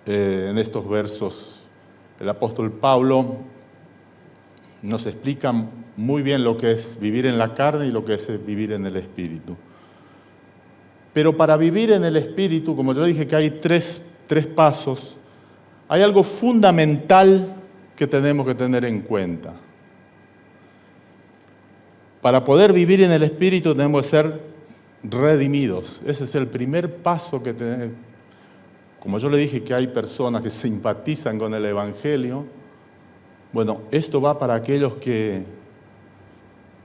En estos versos el apóstol Pablo nos explica muy bien lo que es vivir en la carne y lo que es vivir en el Espíritu. Pero para vivir en el Espíritu, como yo dije que hay tres pasos, hay algo fundamental que tenemos que tener en cuenta. Para poder vivir en el Espíritu tenemos que ser redimidos. Ese es el primer paso que tenemos. Como yo le dije que hay personas que simpatizan con el Evangelio, bueno, esto va para aquellos que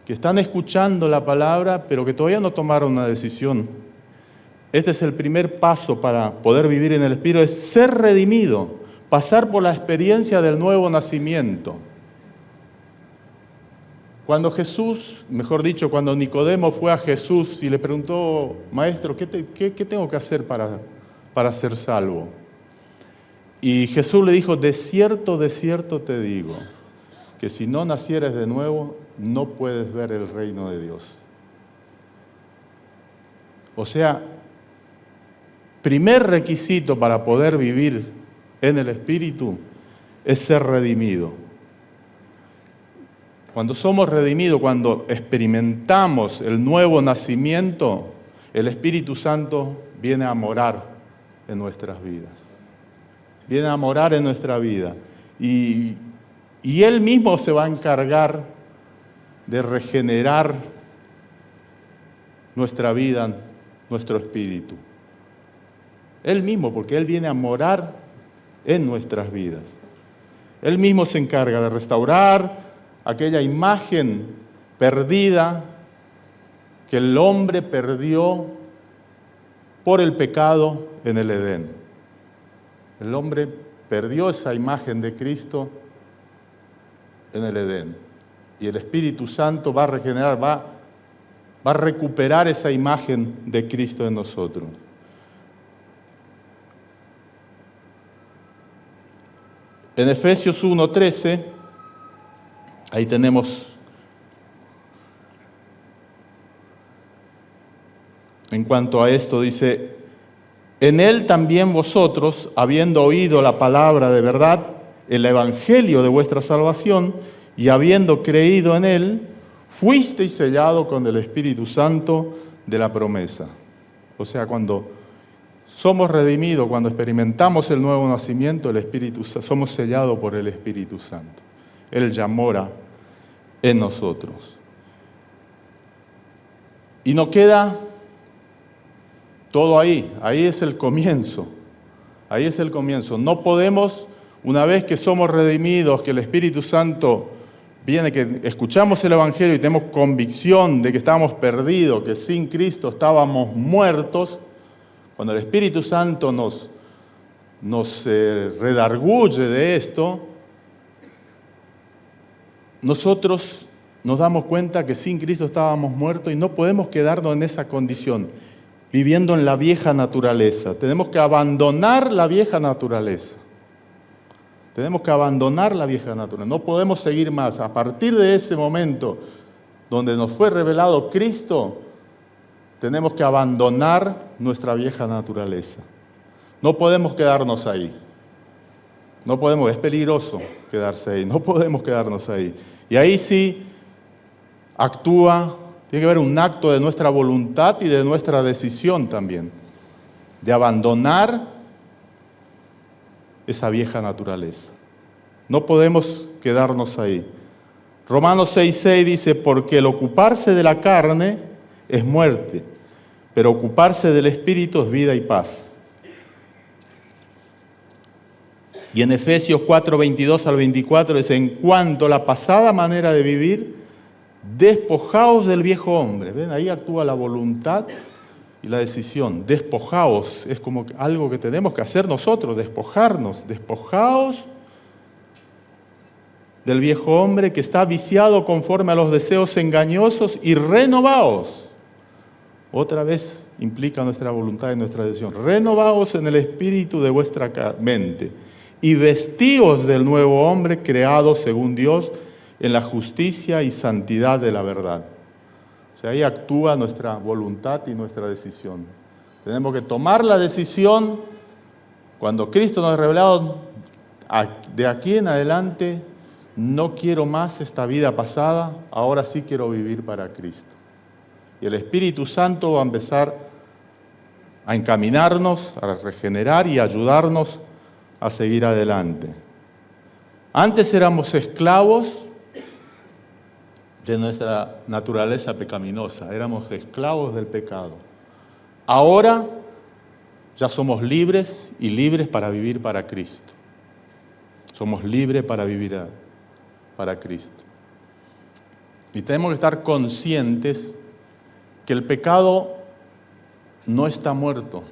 están escuchando la palabra, pero que todavía no tomaron una decisión. Este es el primer paso para poder vivir en el Espíritu, es ser redimido, pasar por la experiencia del nuevo nacimiento. Cuando Jesús, mejor dicho, cuando Nicodemo fue a Jesús y le preguntó, Maestro, ¿qué tengo que hacer para ser salvo? Y Jesús le dijo, de cierto te digo, que si no nacieres de nuevo, no puedes ver el reino de Dios. O sea, primer requisito para poder vivir en el Espíritu es ser redimido. Cuando somos redimidos, cuando experimentamos el nuevo nacimiento, el Espíritu Santo viene a morar en nuestras vidas. Viene a morar en nuestra vida. Y Él mismo se va a encargar de regenerar nuestra vida, nuestro espíritu. Él mismo, porque Él viene a morar en nuestras vidas. Él mismo se encarga de restaurar aquella imagen perdida que el hombre perdió por el pecado en el Edén. El hombre perdió esa imagen de Cristo en el Edén. Y el Espíritu Santo va a regenerar, va a recuperar esa imagen de Cristo en nosotros. En Efesios 1:13, ahí tenemos, en cuanto a esto, dice, en Él también vosotros, habiendo oído la palabra de verdad, el evangelio de vuestra salvación, y habiendo creído en Él, fuisteis sellados con el Espíritu Santo de la promesa. O sea, cuando somos redimidos, cuando experimentamos el nuevo nacimiento, somos sellados por el Espíritu Santo. Él ya mora en nosotros. Y no queda todo ahí es el comienzo. Ahí es el comienzo. No podemos, una vez que somos redimidos, que el Espíritu Santo viene, que escuchamos el Evangelio y tenemos convicción de que estábamos perdidos, que sin Cristo estábamos muertos, cuando el Espíritu Santo nos redarguye de esto, nosotros nos damos cuenta que sin Cristo estábamos muertos y no podemos quedarnos en esa condición, viviendo en la vieja naturaleza. Tenemos que abandonar la vieja naturaleza. Tenemos que abandonar la vieja naturaleza. No podemos seguir más. A partir de ese momento donde nos fue revelado Cristo, tenemos que abandonar nuestra vieja naturaleza. No podemos quedarnos ahí. No podemos, es peligroso quedarse ahí. No podemos quedarnos ahí. Y ahí sí tiene que haber un acto de nuestra voluntad y de nuestra decisión también, de abandonar esa vieja naturaleza. No podemos quedarnos ahí. Romanos 6:6 dice, porque el ocuparse de la carne es muerte, pero ocuparse del Espíritu es vida y paz. Y en Efesios 4:22 al 24 dice, en cuanto a la pasada manera de vivir, despojaos del viejo hombre. ¿Ven? Ahí actúa la voluntad y la decisión. Despojaos, es como algo que tenemos que hacer nosotros, despojarnos. Despojaos del viejo hombre que está viciado conforme a los deseos engañosos y renovaos. Otra vez implica nuestra voluntad y nuestra decisión. Renovaos en el espíritu de vuestra mente y vestíos del nuevo hombre creado según Dios en la justicia y santidad de la verdad. O sea, ahí actúa nuestra voluntad y nuestra decisión. Tenemos que tomar la decisión Cuando Cristo nos ha revelado, de aquí en adelante no quiero más esta vida pasada, ahora sí quiero vivir para Cristo. Y el Espíritu Santo va a empezar a encaminarnos, a regenerar y a ayudarnos a seguir adelante. Antes éramos esclavos de nuestra naturaleza pecaminosa, éramos esclavos del pecado. Ahora ya somos libres y libres para vivir para Cristo. Somos libres para vivir para Cristo. Y tenemos que estar conscientes que el pecado no está muerto.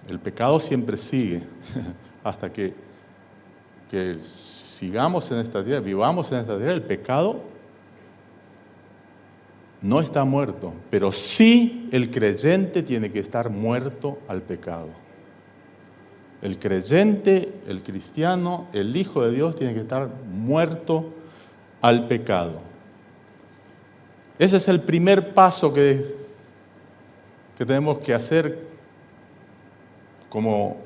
El pecado siempre sigue hasta que sigamos en esta tierra, vivamos en esta tierra. El pecado no está muerto, pero sí el creyente tiene que estar muerto al pecado. El creyente, el cristiano, el Hijo de Dios tiene que estar muerto al pecado. Ese es el primer paso que tenemos que hacer como,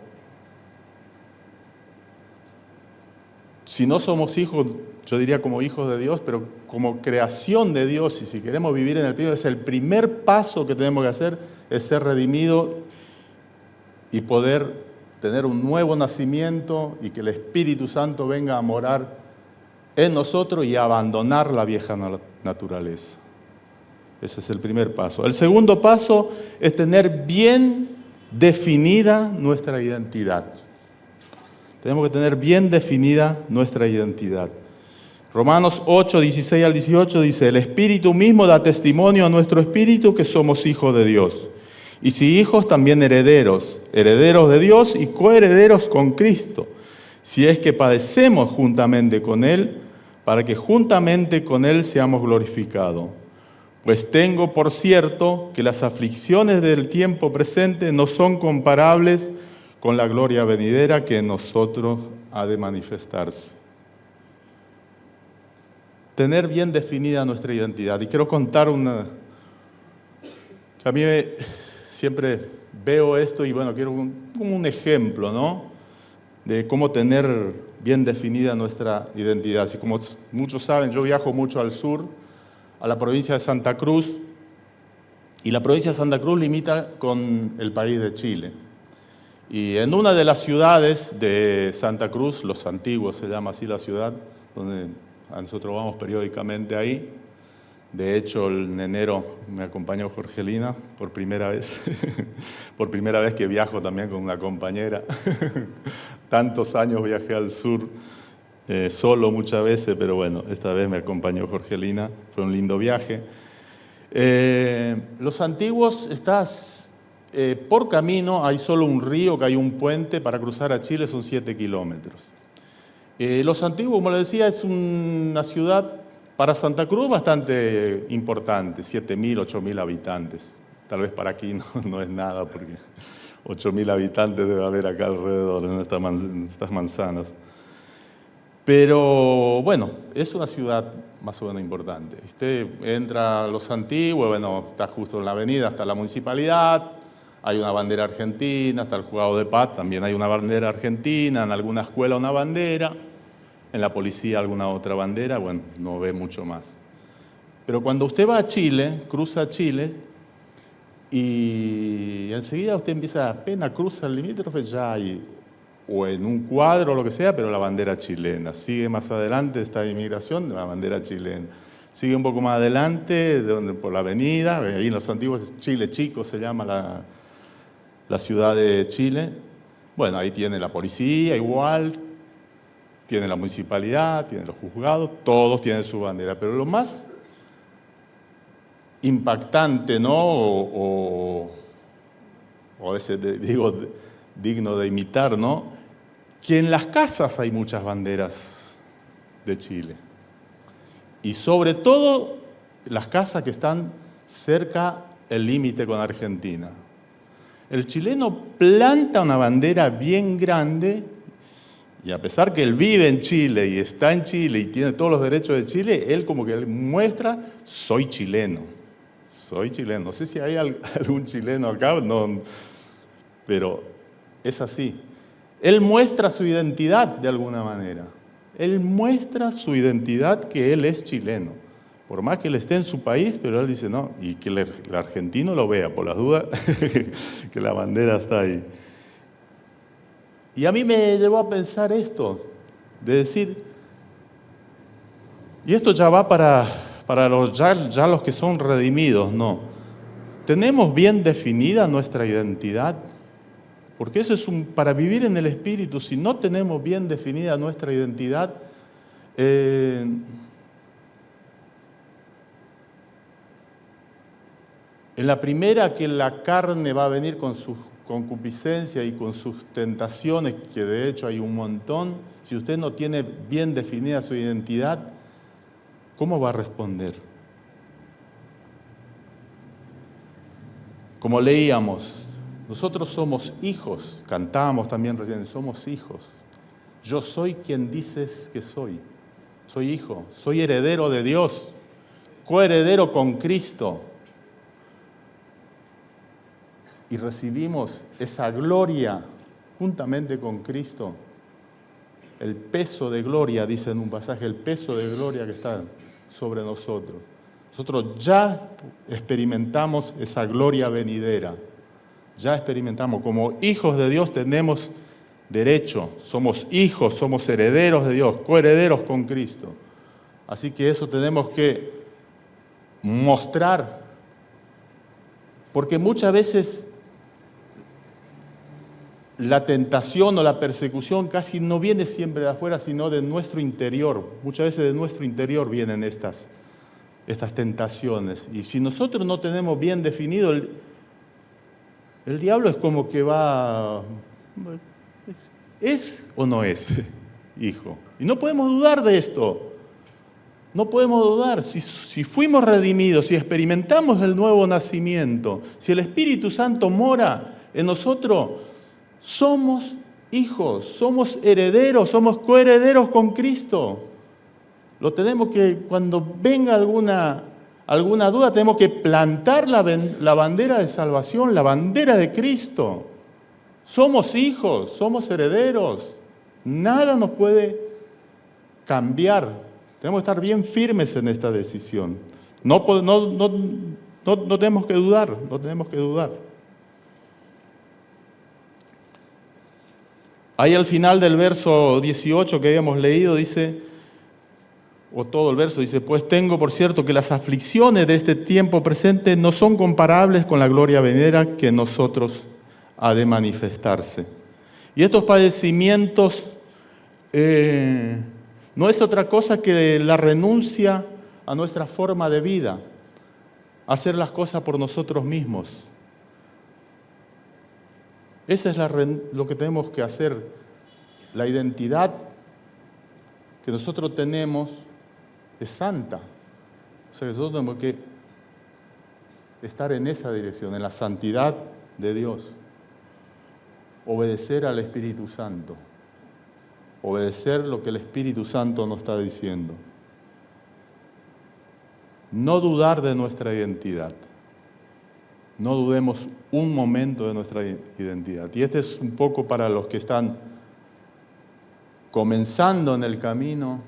si no somos hijos, yo diría como hijos de Dios, pero como creación de Dios, y si queremos vivir en el reino, es el primer paso que tenemos que hacer, es ser redimido y poder tener un nuevo nacimiento y que el Espíritu Santo venga a morar en nosotros y abandonar la vieja naturaleza. Ese es el primer paso. El segundo paso es tener bien definida nuestra identidad. Tenemos que tener bien definida nuestra identidad. Romanos 8, 16 al 18 dice: el Espíritu mismo da testimonio a nuestro espíritu que somos hijos de Dios. Y si hijos, también herederos, herederos de Dios y coherederos con Cristo, si es que padecemos juntamente con Él, para que juntamente con Él seamos glorificados. Pues tengo por cierto que las aflicciones del tiempo presente no son comparables con la gloria venidera que en nosotros ha de manifestarse. Tener bien definida nuestra identidad. Y quiero contar que a mí siempre veo esto y bueno, quiero un ejemplo, ¿no? De cómo tener bien definida nuestra identidad. Así como muchos saben, yo viajo mucho al sur, a la provincia de Santa Cruz, y la provincia de Santa Cruz limita con el país de Chile. Y en una de las ciudades de Santa Cruz, Los Antiguos se llama así la ciudad, donde nosotros vamos periódicamente ahí. De hecho, en enero me acompañó Jorgelina por primera vez, por primera vez que viajo también con una compañera. Tantos años viajé al sur, solo muchas veces, pero bueno, esta vez me acompañó Jorgelina, fue un lindo viaje. Los Antiguos, estás por camino, hay solo un río, que hay un puente, para cruzar a Chile son 7 kilómetros. Los Antiguos, como les decía, es una ciudad para Santa Cruz bastante importante, 7.000, 8.000 habitantes. Tal vez para aquí no es nada, porque 8.000 habitantes debe haber acá alrededor, en estas manzanas. Pero bueno, es una ciudad más o menos importante. Usted entra a Los Antiguos, bueno, está justo en la avenida, hasta la municipalidad, hay una bandera argentina, hasta el juzgado de paz, también hay una bandera argentina, en alguna escuela una bandera, en la policía alguna otra bandera, bueno, no ve mucho más. Pero cuando usted va a Chile, cruza Chile, y enseguida usted empieza, apenas cruza el limítrofe, ya hay, o en un cuadro o lo que sea, pero la bandera chilena. Sigue más adelante esta inmigración, la bandera chilena. Sigue un poco más adelante, por la avenida, ahí en Los Antiguos, Chile Chico se llama la ciudad de Chile. Bueno, ahí tiene la policía igual, tiene la municipalidad, tiene los juzgados, todos tienen su bandera. Pero lo más impactante, ¿no? O a veces digo digno de imitar, ¿no? Que en las casas hay muchas banderas de Chile. Y sobre todo las casas que están cerca del límite con Argentina. El chileno planta una bandera bien grande y a pesar que él vive en Chile y está en Chile y tiene todos los derechos de Chile, él como que muestra, soy chileno. Soy chileno. No sé si hay algún chileno acá, no, pero es así. Él muestra su identidad de alguna manera. Él muestra su identidad, que él es chileno. Por más que él esté en su país, pero él dice no, y que el argentino lo vea, por las dudas, que la bandera está ahí. Y a mí me llevó a pensar esto, de decir, y esto ya va para ya los que son redimidos, ¿no? ¿Tenemos bien definida nuestra identidad? Porque eso es para vivir en el Espíritu. Si no tenemos bien definida nuestra identidad, en la primera que la carne va a venir con sus concupiscencias y con sus tentaciones, que de hecho hay un montón, si usted no tiene bien definida su identidad, ¿cómo va a responder? Como leíamos, nosotros somos hijos, cantábamos también recién, somos hijos. Yo soy quien dices que soy. Soy hijo, soy heredero de Dios, coheredero con Cristo. Y recibimos esa gloria juntamente con Cristo. El peso de gloria, dice en un pasaje, el peso de gloria que está sobre nosotros. Nosotros ya experimentamos esa gloria venidera. Ya experimentamos, como hijos de Dios tenemos derecho, somos hijos, somos herederos de Dios, coherederos con Cristo. Así que eso tenemos que mostrar, porque muchas veces la tentación o la persecución casi no viene siempre de afuera, sino de nuestro interior. Muchas veces de nuestro interior vienen estas tentaciones. Y si nosotros no tenemos bien definido, el diablo es como que va, ¿es o no es hijo? Y no podemos dudar de esto. No podemos dudar. Si fuimos redimidos, si experimentamos el nuevo nacimiento, si el Espíritu Santo mora en nosotros, somos hijos, somos herederos, somos coherederos con Cristo. Lo tenemos que, cuando venga alguna duda, tenemos que plantar la bandera de salvación, la bandera de Cristo. Somos hijos, somos herederos. Nada nos puede cambiar. Tenemos que estar bien firmes en esta decisión. No tenemos que dudar, no tenemos que dudar. Ahí al final del verso 18 que habíamos leído dice, o todo el verso dice, pues tengo por cierto que las aflicciones de este tiempo presente no son comparables con la gloria venidera que en nosotros ha de manifestarse. Y estos padecimientos no es otra cosa que la renuncia a nuestra forma de vida, hacer las cosas por nosotros mismos. Esa es lo que tenemos que hacer. La identidad que nosotros tenemos es santa. O sea, nosotros tenemos que estar en esa dirección, en la santidad de Dios. Obedecer al Espíritu Santo. Obedecer lo que el Espíritu Santo nos está diciendo. No dudar de nuestra identidad. No dudemos un momento de nuestra identidad. Y este es un poco para los que están comenzando en el camino.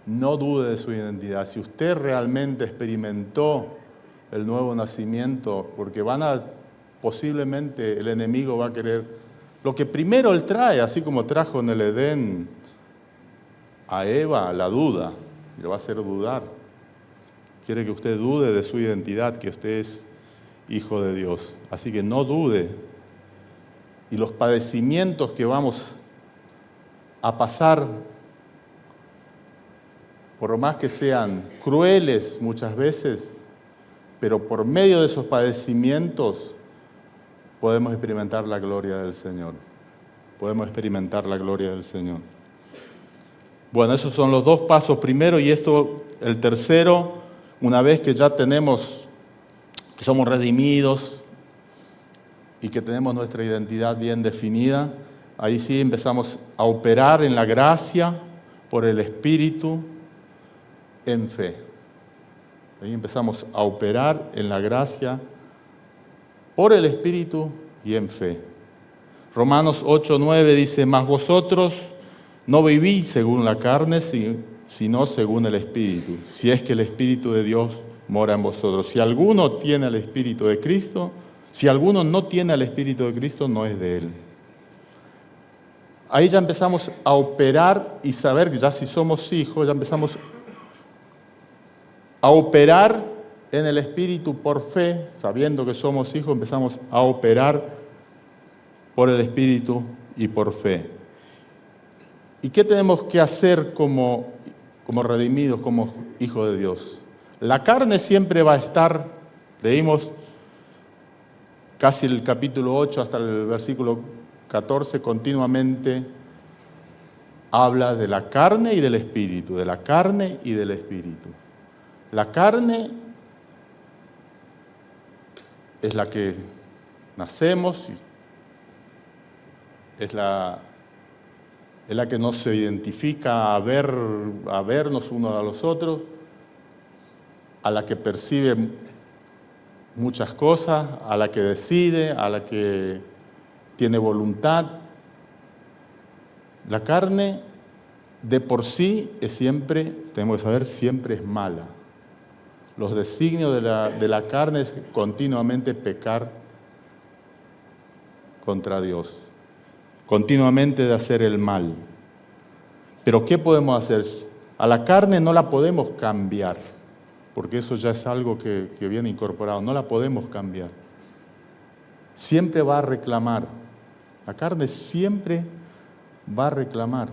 No dude de su identidad. Si usted realmente experimentó el nuevo nacimiento, porque posiblemente el enemigo va a querer, lo que primero él trae, así como trajo en el Edén a Eva, la duda, y lo va a hacer dudar. Quiere que usted dude de su identidad, que usted es hijo de Dios. Así que no dude. Y los padecimientos que vamos a pasar, por más que sean crueles muchas veces, pero por medio de esos padecimientos podemos experimentar la gloria del Señor. Podemos experimentar la gloria del Señor. Bueno, esos son los dos pasos primero, y el tercero, una vez que ya tenemos, que somos redimidos y que tenemos nuestra identidad bien definida, ahí sí empezamos a operar en la gracia por el Espíritu en fe. Ahí empezamos a operar en la gracia por el Espíritu y en fe. Romanos 8:9 dice, mas vosotros no vivís según la carne, sino según el Espíritu, si es que el Espíritu de Dios mora en vosotros. Si alguno tiene el Espíritu de Cristo, si alguno no tiene el Espíritu de Cristo, no es de Él. Ahí ya empezamos a operar y saber que ya si somos hijos, ya empezamos a operar en el Espíritu por fe, sabiendo que somos hijos, empezamos a operar por el Espíritu y por fe. ¿Y qué tenemos que hacer como redimidos, como hijos de Dios? La carne siempre va a estar, leímos casi el capítulo 8 hasta el versículo 14, continuamente habla de la carne y del Espíritu, de la carne y del Espíritu. La carne es la que nacemos, es la que nos identifica a vernos unos a los otros, a la que percibe muchas cosas, a la que decide, a la que tiene voluntad. La carne de por sí es siempre, tenemos que saber, siempre es mala. Los designios de la carne es continuamente pecar contra Dios, continuamente de hacer el mal. Pero ¿qué podemos hacer? A la carne no la podemos cambiar, porque eso ya es algo que viene incorporado, no la podemos cambiar. Siempre va a reclamar, la carne siempre va a reclamar.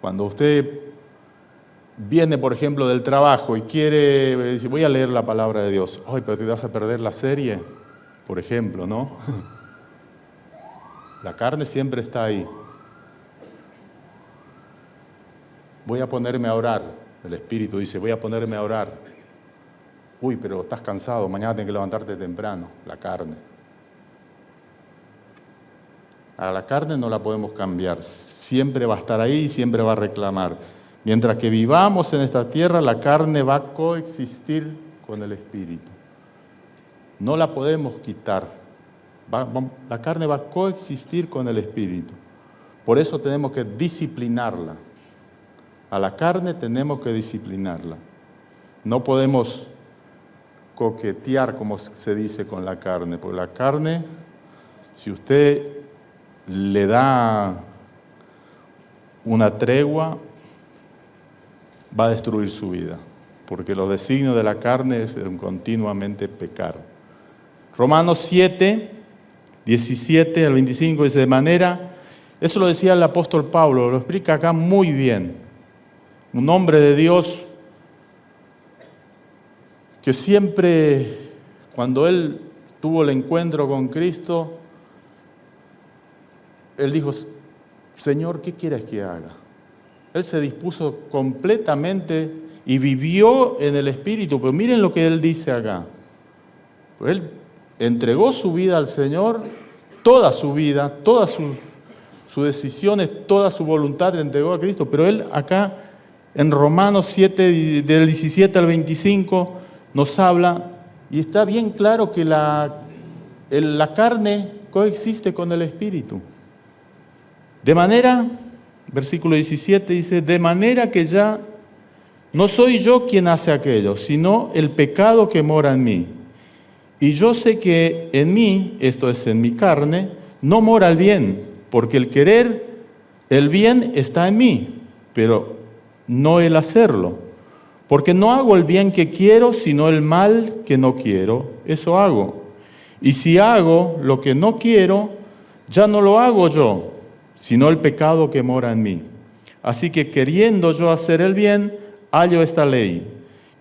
Cuando usted viene, por ejemplo, del trabajo y quiere decir, voy a leer la palabra de Dios. Ay, pero te vas a perder la serie, por ejemplo, ¿no? La carne siempre está ahí. Voy a ponerme a orar. El Espíritu dice, voy a ponerme a orar. Uy, pero estás cansado, mañana tienes que levantarte temprano. La carne. A la carne no la podemos cambiar. Siempre va a estar ahí y siempre va a reclamar. Mientras que vivamos en esta tierra, la carne va a coexistir con el Espíritu. No la podemos quitar. La carne va a coexistir con el Espíritu. Por eso tenemos que disciplinarla. A la carne tenemos que disciplinarla. No podemos coquetear, como se dice, con la carne. Porque la carne, si usted le da una tregua, va a destruir su vida, porque los designios de la carne es continuamente pecar. Romanos 7, 17 al 25 dice, de manera, eso lo decía el apóstol Pablo, lo explica acá muy bien. Un hombre de Dios que siempre, cuando él tuvo el encuentro con Cristo, él dijo, Señor, ¿qué quieres que haga? Él se dispuso completamente y vivió en el Espíritu. Pero miren lo que él dice acá. Él entregó su vida al Señor, toda su vida, todas sus decisiones, toda su voluntad le entregó a Cristo. Pero él acá, en Romanos 7, del 17 al 25, nos habla, y está bien claro que la carne coexiste con el Espíritu. De manera... Versículo 17 dice, de manera que ya no soy yo quien hace aquello, sino el pecado que mora en mí. Y yo sé que en mí, esto es en mi carne, no mora el bien, porque el querer, el bien está en mí, pero no el hacerlo. Porque no hago el bien que quiero, sino el mal que no quiero, eso hago. Y si hago lo que no quiero, ya no lo hago yo, sino el pecado que mora en mí. Así que queriendo yo hacer el bien, hallo esta ley,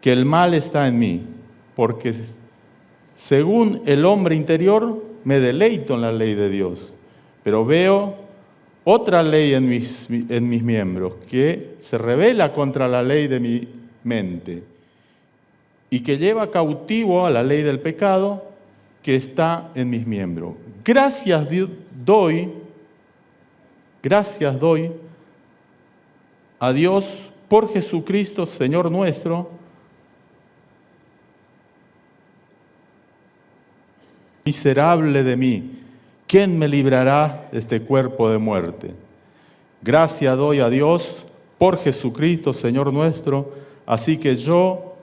que el mal está en mí, porque según el hombre interior me deleito en la ley de Dios, pero veo otra ley en mis miembros, que se rebela contra la ley de mi mente, y que lleva cautivo a la ley del pecado que está en mis miembros. Gracias doy a Dios por Jesucristo, Señor nuestro, miserable de mí, ¿quién me librará de este cuerpo de muerte? Gracias doy a Dios por Jesucristo, Señor nuestro, así que yo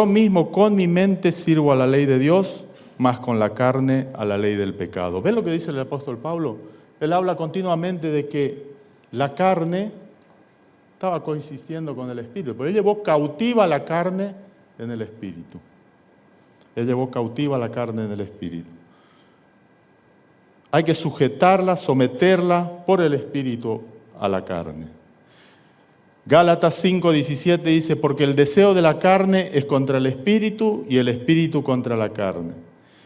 mismo con mi mente sirvo a la ley de Dios, mas con la carne a la ley del pecado. ¿Ven lo que dice el apóstol Pablo? Él habla continuamente de que la carne estaba coexistiendo con el espíritu, pero él llevó cautiva la carne en el espíritu. Él llevó cautiva la carne en el espíritu. Hay que sujetarla, someterla por el espíritu a la carne. Gálatas 5:17 dice, porque el deseo de la carne es contra el espíritu y el espíritu contra la carne.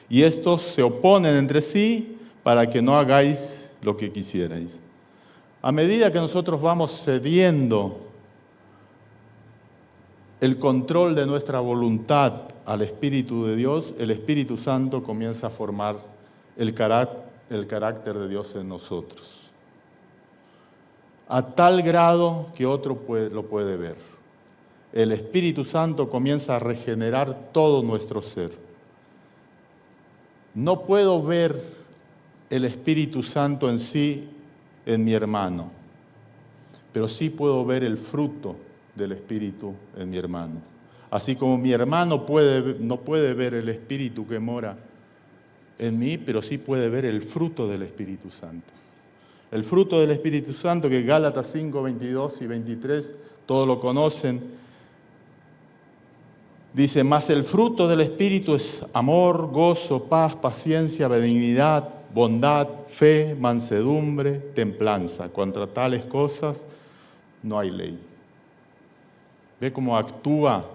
Y estos se oponen entre sí para que no hagáis lo que quisierais. A medida que nosotros vamos cediendo el control de nuestra voluntad al Espíritu de Dios, el Espíritu Santo comienza a formar el carácter de Dios en nosotros. A tal grado que otro lo puede ver. El Espíritu Santo comienza a regenerar todo nuestro ser. No puedo ver el Espíritu Santo en sí en mi hermano, pero sí puedo ver el fruto del Espíritu en mi hermano. Así como mi hermano no puede ver el Espíritu que mora en mí, pero sí puede ver el fruto del Espíritu Santo. El fruto del Espíritu Santo, que Gálatas 5, 22 y 23, todos lo conocen, dice, mas el fruto del Espíritu es amor, gozo, paz, paciencia, benignidad, bondad, fe, mansedumbre, templanza. Contra tales cosas no hay ley. ¿Ve cómo actúa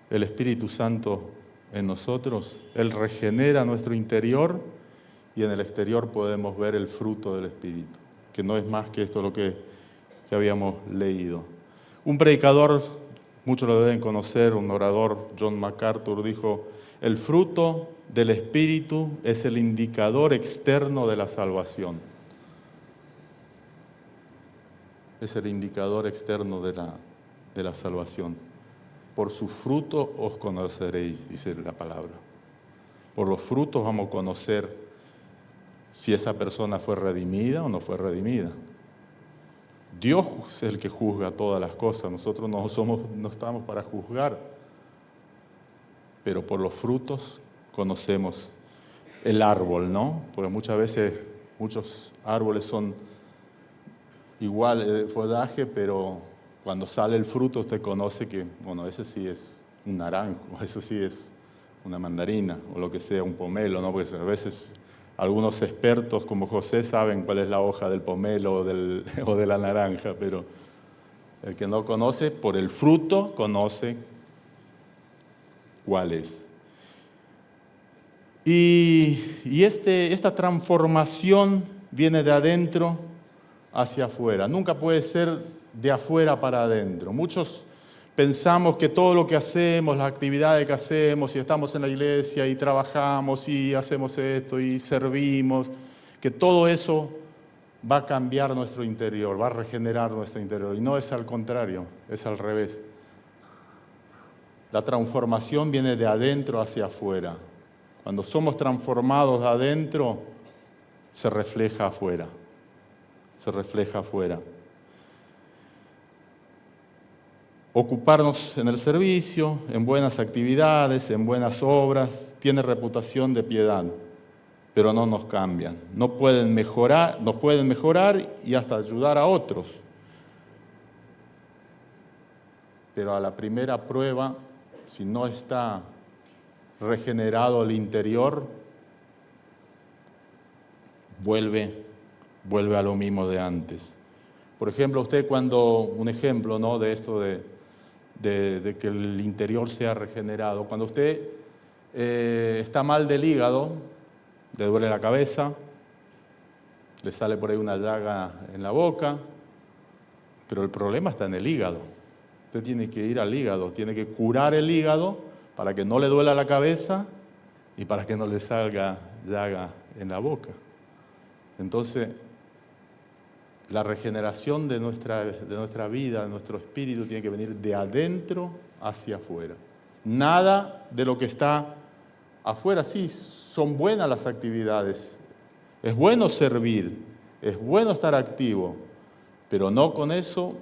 el Espíritu Santo en nosotros? Él regenera nuestro interior y en el exterior podemos ver el fruto del Espíritu, que no es más que esto lo que habíamos leído. Un predicador, muchos lo deben conocer, un orador, John MacArthur, dijo, el fruto del Espíritu es el indicador externo de la salvación. Es el indicador externo de la salvación. Por su fruto os conoceréis, dice la palabra. Por los frutos vamos a conocer si esa persona fue redimida o no fue redimida. Dios es el que juzga todas las cosas, nosotros no estamos para juzgar, pero por los frutos conocemos el árbol, ¿no? Porque muchas veces muchos árboles son igual de follaje, pero cuando sale el fruto usted conoce que, bueno, ese sí es un naranjo, eso sí es una mandarina, o lo que sea, un pomelo, ¿no? Porque a veces algunos expertos como José saben cuál es la hoja del pomelo o de la naranja, pero el que no conoce, por el fruto conoce cuál es. Y esta transformación viene de adentro hacia afuera. Nunca puede ser de afuera para adentro. Muchos pensamos que todo lo que hacemos, las actividades que hacemos, si estamos en la iglesia y trabajamos y hacemos esto y servimos, que todo eso va a cambiar nuestro interior, va a regenerar nuestro interior. Y no es al contrario, es al revés. La transformación viene de adentro hacia afuera. Cuando somos transformados de adentro, se refleja afuera. Se refleja afuera. Ocuparnos en el servicio, en buenas actividades, en buenas obras, tiene reputación de piedad, pero no nos cambian. No pueden mejorar y hasta ayudar a otros. Pero a la primera prueba, si no está regenerado el interior, vuelve a lo mismo de antes. Por ejemplo, un ejemplo, ¿no?, de esto de que el interior sea regenerado. Cuando usted está mal del hígado, le duele la cabeza, le sale por ahí una llaga en la boca, pero el problema está en el hígado. Usted tiene que ir al hígado, tiene que curar el hígado para que no le duela la cabeza y para que no le salga llaga en la boca. Entonces, la regeneración de nuestra vida, de nuestro espíritu, tiene que venir de adentro hacia afuera. Nada de lo que está Afuera sí, son buenas las actividades, es bueno servir, es bueno estar activo, pero no con eso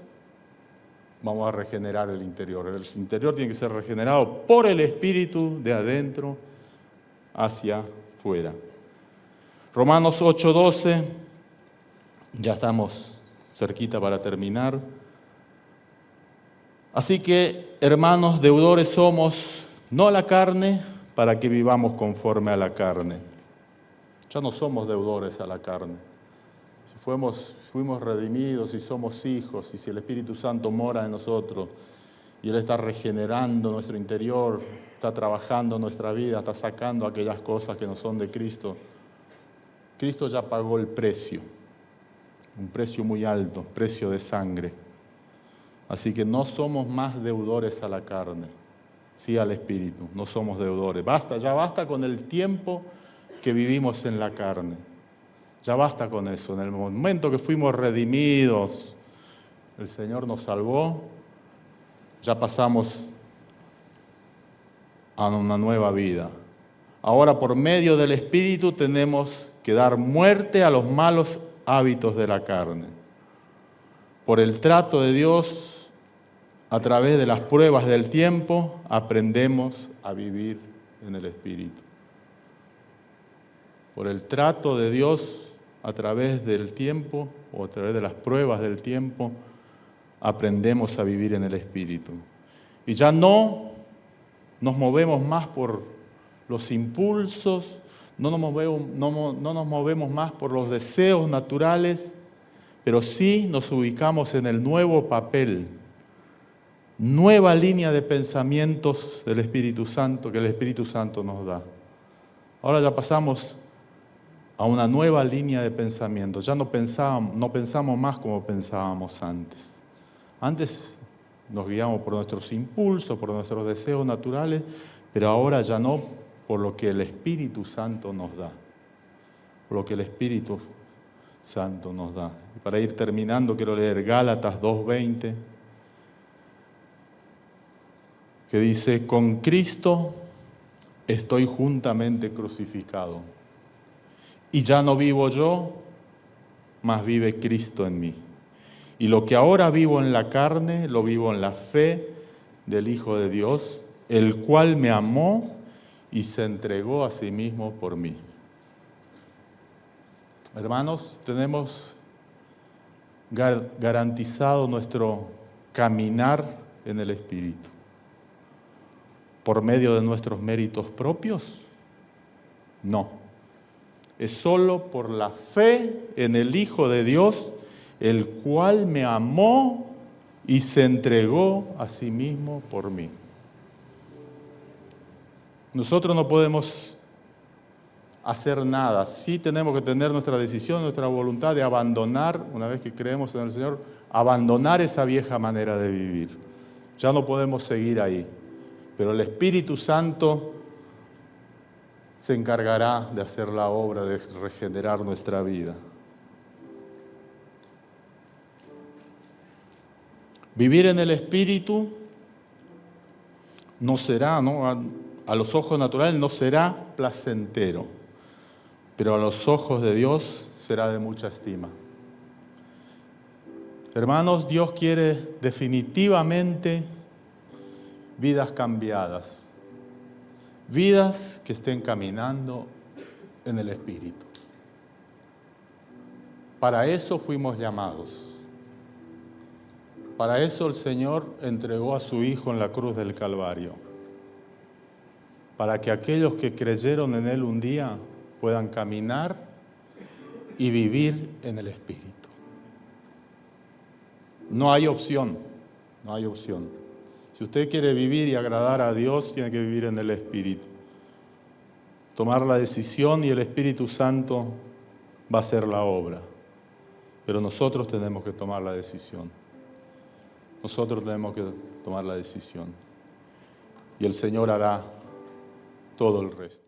vamos a regenerar el interior. El interior tiene que ser regenerado por el Espíritu de adentro hacia afuera. Romanos 8:12, ya estamos cerquita para terminar. Así que, hermanos, deudores somos, no a la carne, para que vivamos conforme a la carne. Ya no somos deudores a la carne. Si fuimos redimidos y somos hijos, y si el Espíritu Santo mora en nosotros, y Él está regenerando nuestro interior, está trabajando nuestra vida, está sacando aquellas cosas que no son de Cristo, Cristo ya pagó el precio, un precio muy alto, precio de sangre. Así que no somos más deudores a la carne, sí al Espíritu, no somos deudores. Ya basta con el tiempo que vivimos en la carne. Ya basta con eso. En el momento que fuimos redimidos, el Señor nos salvó, ya pasamos a una nueva vida. Ahora, por medio del Espíritu, tenemos que dar muerte a los malos hábitos de la carne. Por el trato de Dios, a través de las pruebas del tiempo, aprendemos a vivir en el Espíritu. Por el trato de Dios, a través del tiempo, o a través de las pruebas del tiempo, aprendemos a vivir en el Espíritu. Y ya no nos movemos más por los impulsos, no nos movemos más por los deseos naturales, pero sí nos ubicamos en el nuevo papel, nueva línea de pensamientos del Espíritu Santo que el Espíritu Santo nos da. Ahora ya pasamos a una nueva línea de pensamiento. Ya no pensamos más como pensábamos antes. Antes nos guiamos por nuestros impulsos, por nuestros deseos naturales, pero ahora ya no por lo que el Espíritu Santo nos da. Por lo que el Espíritu Santo nos da. Y para ir terminando, quiero leer Gálatas 2:20, que dice: con Cristo estoy juntamente crucificado. Y ya no vivo yo, mas vive Cristo en mí. Y lo que ahora vivo en la carne, lo vivo en la fe del Hijo de Dios, el cual me amó y se entregó a sí mismo por mí. Hermanos, tenemos garantizado nuestro caminar en el Espíritu. ¿Por medio de nuestros méritos propios? No. Es solo por la fe en el Hijo de Dios, el cual me amó y se entregó a sí mismo por mí. Nosotros no podemos hacer nada. Sí tenemos que tener nuestra decisión, nuestra voluntad de abandonar, una vez que creemos en el Señor, abandonar esa vieja manera de vivir. Ya no podemos seguir ahí. Pero el Espíritu Santo se encargará de hacer la obra de regenerar nuestra vida. Vivir en el Espíritu no será, a los ojos naturales no será placentero, pero a los ojos de Dios será de mucha estima. Hermanos, Dios quiere definitivamente vidas cambiadas, vidas que estén caminando en el Espíritu. Para eso fuimos llamados. Para eso el Señor entregó a su Hijo en la cruz del Calvario. Para que aquellos que creyeron en Él un día puedan caminar y vivir en el Espíritu. No hay opción, no hay opción. Si usted quiere vivir y agradar a Dios, tiene que vivir en el Espíritu. Tomar la decisión y el Espíritu Santo va a hacer la obra. Pero nosotros tenemos que tomar la decisión. Nosotros tenemos que tomar la decisión. Y el Señor hará todo el resto.